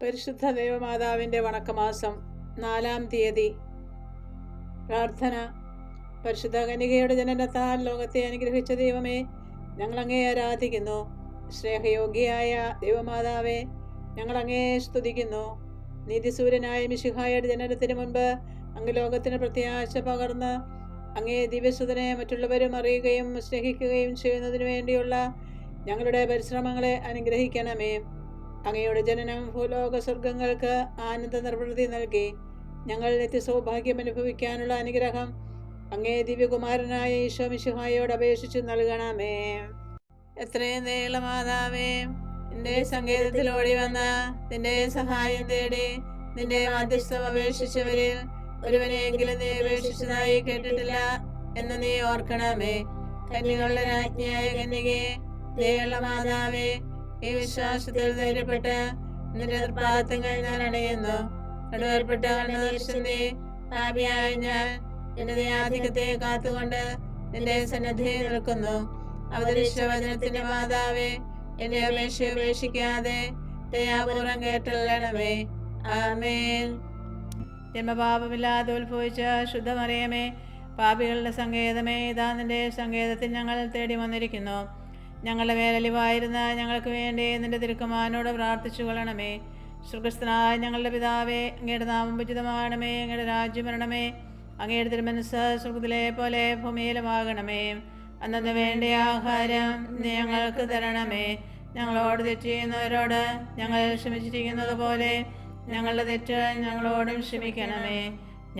പരിശുദ്ധ ദൈവമാതാവിൻ്റെ വണക്കമാസം 4-ാം തീയതി. പ്രാർത്ഥന. പരിശുദ്ധ കന്യകയുടെ ജനനത്താൽ ലോകത്തെ അനുഗ്രഹിച്ച ദൈവമേ, ഞങ്ങളങ്ങേ ആരാധിക്കുന്നു. സ്നേഹയോഗ്യയായ ദൈവമാതാവേ, ഞങ്ങളങ്ങേ സ്തുതിക്കുന്നു. നീതിസൂര്യനായ മിശിഹായുടെ ജനനത്തിന് മുൻപ് അങ്ങ് ലോകത്തിന് പ്രത്യാശ പകർന്ന് അങ്ങേ ദിവ്യസുതനെ മറ്റുള്ളവരും അറിയുകയും സ്നേഹിക്കുകയും ചെയ്യുന്നതിനു വേണ്ടിയുള്ള ഞങ്ങളുടെ പരിശ്രമങ്ങളെ അനുഗ്രഹിക്കണമേ. അങ്ങയുടെ ജനനം ഭൂലോക സ്വർഗങ്ങൾക്ക് ആനന്ദ നിർവൃത്തി നൽകി ഞങ്ങൾ നിത്യസൗഭാഗ്യം അനുഭവിക്കാനുള്ള അനുഗ്രഹം അങ്ങേ ദിവ്യകുമാരനായ ഈശോ മിശിഹായോട് അപേക്ഷിച്ച് നൽകണമേ. എത്രയും നീളമാതാവേ, നിന്റെ സങ്കേതത്തിലോടി വന്ന നിന്റെ സഹായം തേടി നിന്റെ മധ്യസ്ഥം അപേക്ഷിച്ചവരിൽ ഒരുവനെയെങ്കിലും നീ അപേക്ഷിച്ചതായി കേട്ടിട്ടില്ല എന്ന് നീ ഓർക്കണമേ. കന്യകളുടെ രാജ്ഞിയായ കന്യകേ, ദയുള്ള മാതാവേ, ഈ വിശ്വാസത്തിൽ ധൈര്യപ്പെട്ട് നിന്റെ നിർപ്പാദത്തങ്ങൾ ഞാൻ അണയുന്നു. നടുവേർപ്പെട്ട കണ്ണുദർശനേ, പാപിയായ ഞാൻ എന്റെ ദയാധിക്യത്തെ കാത്തുകൊണ്ട് നിന്റെ സന്നദ്ധിയിൽ നിൽക്കുന്നു. അവതരിച്ച വചനത്തിന്റെ മാതാവേ, എന്റെ അപേക്ഷ ഉപേക്ഷിക്കാതെ ദയാപൂർവം കേട്ടല്ലണമേ. ആമേൻ. ജന്മപാപമില്ലാതെ ഉത്ഭവിച്ച ശുദ്ധമറിയമേ, പാപികളുടെ സങ്കേതമേ, ഇതാ നിന്റെ സങ്കേതത്തിൽ ഞങ്ങൾ തേടി വന്നിരിക്കുന്നു. ഞങ്ങളുടെ മേലലിവായിരുന്ന ഞങ്ങൾക്ക് വേണ്ടി നിന്റെ തിരുക്കുമാരനോട് പ്രാർത്ഥിച്ചു കൊള്ളണമേ. സ്വർഗ്ഗസ്ഥനായ ഞങ്ങളുടെ പിതാവേ, അങ്ങയുടെ നാമം ഉചിതമാകണമേ. അങ്ങയുടെ രാജ്യം വരണമേ. അങ്ങയുടെ തിരുമനസ്സ് സ്വർഗ്ഗത്തിലെ പോലെ ഭൂമിയിലുമാകണമേ. അന്നു വേണ്ട ആഹാരം നീ ഞങ്ങൾക്ക് തരണമേ. ഞങ്ങളോട് തെറ്റ് ചെയ്യുന്നവരോട് ഞങ്ങൾ ക്ഷമിച്ചിരിക്കുന്നത് പോലെ ഞങ്ങളുടെ തെറ്റ് ഞങ്ങളോടും ക്ഷമിക്കണമേ.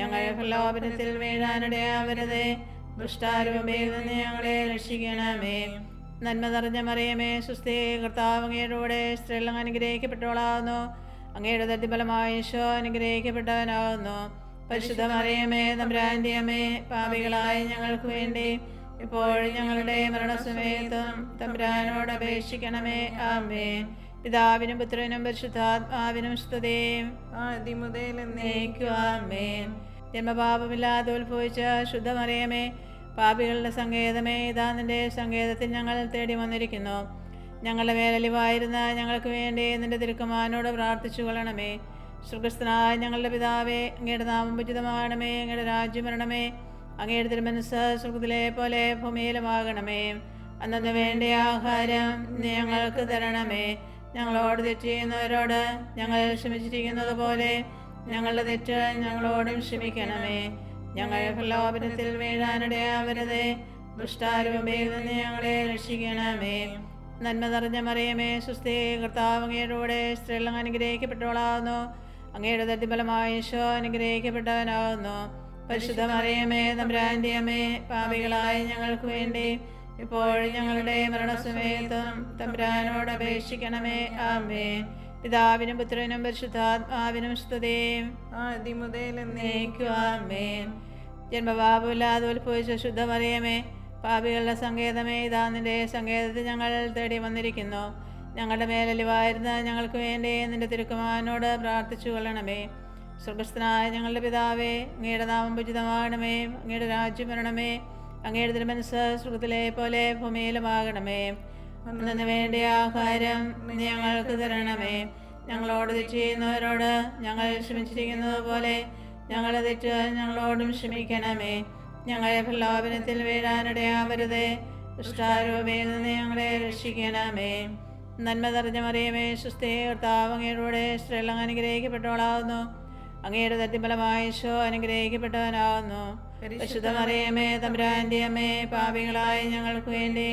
ഞങ്ങൾ പ്രലോഭനത്തിൽ വീഴാനിടയാവരുതേ. ദുഷ്ടാരൂപയിൽ നിന്ന് ഞങ്ങളെ രക്ഷിക്കണമേ. നന്മ നിറഞ്ഞ മറിയമേ, സുസ്ഥി, കർത്താവ് അങ്ങയുടെ കൂടെ സ്ത്രീകൾ അനുഗ്രഹിക്കപ്പെട്ടവളാകുന്നു. അങ്ങയുടെ ദത്തിഫലമായ ഈശോ അനുഗ്രഹിക്കപ്പെട്ടവനാകുന്നു. പരിശുദ്ധ മറിയമേ, തമ്പുരാന്റെ അമ്മേ, പാപികളായ ഞങ്ങൾക്ക് വേണ്ടി ഇപ്പോഴും ഞങ്ങളുടെ മരണസമയത്തും തമ്പുരാനോട് അപേക്ഷിക്കണമേ. ആമേൻ. പിതാവിനും പുത്രനും പരിശുദ്ധാത്മാവിനും സ്തുതി, ആദ്യം മുതൽ എന്നേക്കും. ആമേൻ. ജന്മപാപമില്ലാതെ ഉത്ഭവിച്ച ശുദ്ധമറിയമേ, പാപികളുടെ സങ്കേതമേ, ഇതാ നിന്റെ സങ്കേതത്തിൽ ഞങ്ങൾ തേടി വന്നിരിക്കുന്നു. ഞങ്ങളുടെ മേലലിവായിരുന്ന ഞങ്ങൾക്ക് വേണ്ടി നിന്റെ തിരുക്കുമാരനോട് പ്രാർത്ഥിച്ചു കൊള്ളണമേ. സ്വർഗ്ഗസ്ഥനായ ഞങ്ങളുടെ പിതാവേ, അങ്ങയുടെ നാമം ഉചിതമാകണമേ. അങ്ങയുടെ രാജ്യം വരണമേ. അങ്ങയുടെ തിരുമനസ്സ് സ്വർഗ്ഗത്തിലെ പോലെ ഭൂമിയിലുമാകണമേ. അന്നു വേണ്ട ആഹാരം നീ ഞങ്ങൾക്ക് തരണമേ. ഞങ്ങളോട് തെറ്റ് ചെയ്യുന്നവരോട് ഞങ്ങൾ ക്ഷമിച്ചിരിക്കുന്നത് പോലെ ഞങ്ങളുടെ തെറ്റ് ഞങ്ങളോടും ക്ഷമിക്കണമേ. ഞങ്ങൾ പ്രലോഭനത്തിൽ വീഴാനിടയാവരുതേ. ദുഷ്ടാരൂപയിൽ നിന്ന് ഞങ്ങളെ രക്ഷിക്കണമേ. നന്മ നിറഞ്ഞ മറിയമേ, സുസ്ഥി, കർത്താവ് അങ്ങയുടെ കൂടെ സ്ത്രീകൾ അനുഗ്രഹിക്കപ്പെട്ടവളാകുന്നു. അങ്ങയുടെ ദത്തിഫലമായ ഈശോ അനുഗ്രഹിക്കപ്പെട്ടവനാകുന്നു. പരിശുദ്ധ മറിയമേ, തമ്പുരാന്റെ അമ്മേ, പാപികളായ ഞങ്ങൾക്ക് വേണ്ടി ഇപ്പോഴും ഞങ്ങളുടെ മരണസമയത്തും തമ്പുരാനോട് അപേക്ഷിക്കണമേ. ആമേൻ. പിതാവിനും പുത്രനും പരിശുദ്ധാത്മാവിനും സ്തുതി, ആദ്യം മുതൽ എന്നേക്കും. ആമേൻ. ജന്മപാപമില്ലാതെ ഉത്ഭവിച്ച ശുദ്ധമറിയമേ, പാപികളുടെ സങ്കേതമേ, ഇതാ നിന്റെ സങ്കേതത്തിൽ ഞങ്ങൾ തേടി വന്നിരിക്കുന്നു. ഞങ്ങളുടെ മേലലിവായിരുന്ന ഞങ്ങൾക്ക് വേണ്ടി നിന്റെ തിരുക്കുമാരനോട് പ്രാർത്ഥിച്ചു കൊള്ളണമേ. സ്വർഗ്ഗസ്ഥനായ ഞങ്ങളുടെ പിതാവേ, അങ്ങയുടെ നാമം ഉചിതമാകണമേ. അങ്ങയുടെ രാജ്യം വരണമേ. അങ്ങയുടെ തിരുമനസ്സ് സ്വർഗ്ഗത്തിലെ പോലെ ഭൂമിയിലുമാകണമേ. അന്നു വേണ്ട ആഹാരം നീ ഞങ്ങൾക്ക് തരണമേ. ഞങ്ങളോട് തെറ്റ് ചെയ്യുന്നവരോട് ഞങ്ങൾ ക്ഷമിച്ചിരിക്കുന്നത് പോലെ ഞങ്ങളുടെ തെറ്റ് ഞങ്ങളോടും ക്ഷമിക്കണമേ. ഞങ്ങളെ പ്രലോഭനത്തിൽ വീഴാനിടയാവരുതേ. ദുഷ്ടാരൂപയിൽ നിന്ന് ഞങ്ങളെ രക്ഷിക്കണമേ. നന്മ നിറഞ്ഞ മറിയമേ, സുസ്ഥി, കർത്താവ് അങ്ങയുടെ കൂടെ സ്ത്രീകൾ അനുഗ്രഹിക്കപ്പെട്ടവളാകുന്നു. അങ്ങയുടെ ദത്തിഫലമായ ഈശോ അനുഗ്രഹിക്കപ്പെട്ടവനാകുന്നു. പരിശുദ്ധ മറിയമേ, തമ്പുരാന്റെ അമ്മേ, പാപികളായ ഞങ്ങൾക്ക് വേണ്ടി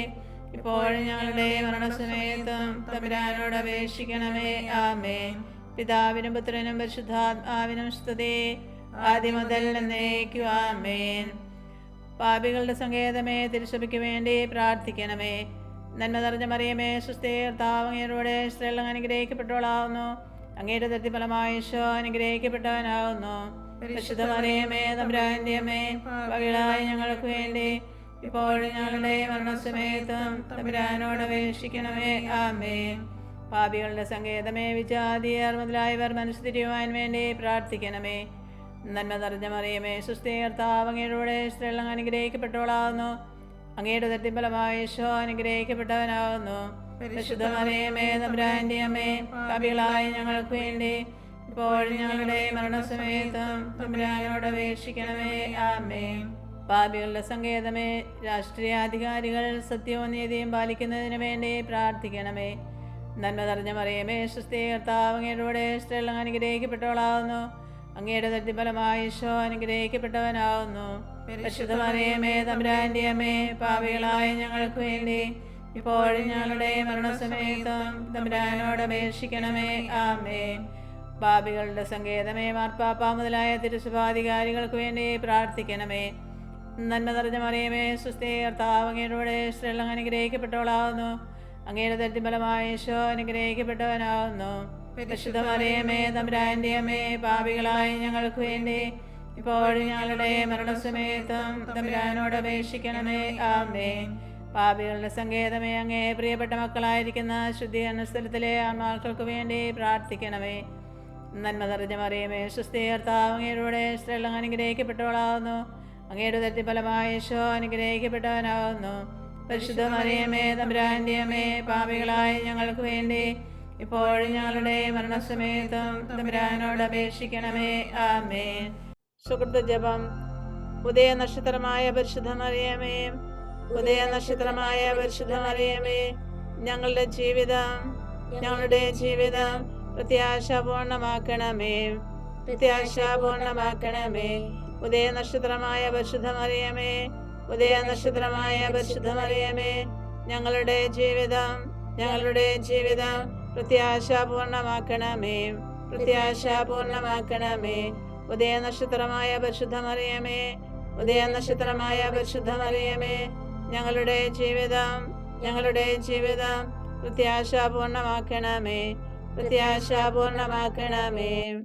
ഇപ്പോഴും ഞങ്ങളുടെ മരണസമയത്തും തമ്പുരാനോട് അപേക്ഷിക്കണമേ. ആമേൻ. പിതാവിനും പുത്രനും പരിശുദ്ധാത്മാവിനും സ്തുതി, ആദ്യം മുതൽ എന്നേക്കും. ആമേൻ. പാപികളുടെ സങ്കേതമേ, തിരുസഭയ്ക്ക് വേണ്ടി പ്രാർത്ഥിക്കണമേ. നന്മ നിറഞ്ഞ മറിയമേ, സുസ്ഥി, കർത്താവ് അങ്ങയുടെ കൂടെ സ്ത്രീകൾ അനുഗ്രഹിക്കപ്പെട്ടവളാകുന്നു. അങ്ങയുടെ ദത്തിഫലമായ ഈശോ അനുഗ്രഹിക്കപ്പെട്ടവനാകുന്നു. പരിശുദ്ധ മറിയമേ, തമ്പുരാന്റെ അമ്മേ, പാപികളായ ഞങ്ങൾക്ക് വേണ്ടി ഇപ്പോഴും ഞങ്ങളുടെ മരണസമയത്തും തമ്പുരാനോട് അപേക്ഷിക്കണമേ. ആമേൻ. പാപികളുടെ സങ്കേതമേ, വിജാതിയർ മുതലായവർ മനസ്സുതിരിയുവാൻ വേണ്ടി പ്രാർത്ഥിക്കണമേ. നന്മ നിറഞ്ഞ മറിയമേ, സുസ്ഥി, കർത്താവ് അങ്ങയുടെ കൂടെ സ്ത്രീകൾ അനുഗ്രഹിക്കപ്പെട്ടവളാകുന്നു. അങ്ങയുടെ ദത്തിഫലമായ ഈശോ അനുഗ്രഹിക്കപ്പെട്ടവനാകുന്നു. പരിശുദ്ധ മറിയമേ തമ്പുരാന്റെ അമ്മേ, പാപികളായ ഞങ്ങൾക്ക് വേണ്ടി ഇപ്പോഴും ഞങ്ങളുടെ മരണസമയത്തും തമ്പുരാനോട് അപേക്ഷിക്കണമേ. ആമേൻ. പാപികളുടെ സങ്കേതമേ, രാഷ്ട്രീയാധികാരികൾ സത്യവും നീതിയും പാലിക്കുന്നതിന് വേണ്ടി പ്രാർത്ഥിക്കണമേ. നന്മ നിറഞ്ഞ മറിയമേ, സ്വസ്തി, കർത്താവ് അങ്ങയുടെ സ്ത്രീകൾ അനുഗ്രഹിക്കപ്പെട്ടവളാവുന്നു. അങ്ങയുടെ തട്ടിഫലമായ ഈശോ അനുഗ്രഹിക്കപ്പെട്ടവനാവുന്നു. പരിശുദ്ധ മറിയമേ തമ്പുരാന്റെ അമ്മേ, പാപികളായ ഞങ്ങൾക്ക് വേണ്ടി ഇപ്പോഴും ഞങ്ങളുടെ മരണസമയത്തും തമ്പുരാനോട് അപേക്ഷിക്കണമേ. ആമേൻ. പാപികളുടെ സങ്കേതമേ, മാർപ്പാപ്പ മുതലായ തിരുസഭാധികാരികൾക്ക് വേണ്ടി പ്രാർത്ഥിക്കണമേ. നന്മ നിറഞ്ഞ മറിയമേ, സ്വസ്തി, കർത്താവ് അങ്ങയുടെ സ്ത്രീകൾ അനുഗ്രഹിക്കപ്പെട്ടവളാവുന്നു. അങ്ങയുടെ തട്ടിഫലമായ ഈശോ അനുഗ്രഹിക്കപ്പെട്ടവനാവുന്നു. പരിശുദ്ധ മറിയമേ തമ്പുരാന്റെ അമ്മേ, പാപികളായ ഞങ്ങൾക്ക് വേണ്ടി ഇപ്പോഴും ഞങ്ങളുടെ മരണസമയത്തും തമ്പുരാനോട് അപേക്ഷിക്കണമേ. ആമേൻ. പാപികളുടെ സങ്കേതമേ, അങ്ങേ പ്രിയപ്പെട്ട മക്കളായിരിക്കുന്ന ശുദ്ധീകരണ സ്ഥലത്തിലെ ആത്മാക്കൾക്ക് വേണ്ടി പ്രാർത്ഥിക്കണമേ. നന്മ നിറഞ്ഞ മറിയമേ, സ്വസ്തി, കർത്താവ് അങ്ങയുടെ സ്ത്രീകൾ അനുഗ്രഹിക്കപ്പെട്ടവളാവുന്നു. അങ്ങയുടെ തട്ടിഫലമായ ഈശോ അനുഗ്രഹിക്കപ്പെട്ടവനാവുന്നു. പരിശുദ്ധ മറിയമേ തമ്പുരാന്റെ അമ്മേ, പാപികളായ ഞങ്ങൾക്ക് വേണ്ടി ഇപ്പോഴും ഞങ്ങളുടെ മരണസമയത്തും തമ്പുരാനോട് അപേക്ഷിക്കണമേ. ആമേൻ. സുഹൃത്ത് ജപം. ഉദയ നക്ഷത്രമായ പരിശുദ്ധ മറിയമേ, ഉദയ നക്ഷത്രമായ പരിശുദ്ധ മറിയമേ, ഞങ്ങളുടെ ജീവിതം പ്രത്യാശാപൂർണമാക്കണമേ. ഉദയ നക്ഷത്രമായ പരിശുദ്ധ മറിയമേ, ഉദയ നക്ഷത്രമായ പരിശുദ്ധ മറിയമേ, ഞങ്ങളുടെ ജീവിതം പ്രത്യാശാപൂർണമാക്കണമേ. ഉദയ നക്ഷത്രമായ പരിശുദ്ധ മറിയമേ, ഉദയ നക്ഷത്രമായ പരിശുദ്ധ മറിയമേ, ഞങ്ങളുടെ ജീവിതം പ്രത്യാശാപൂർണമാക്കണമേ.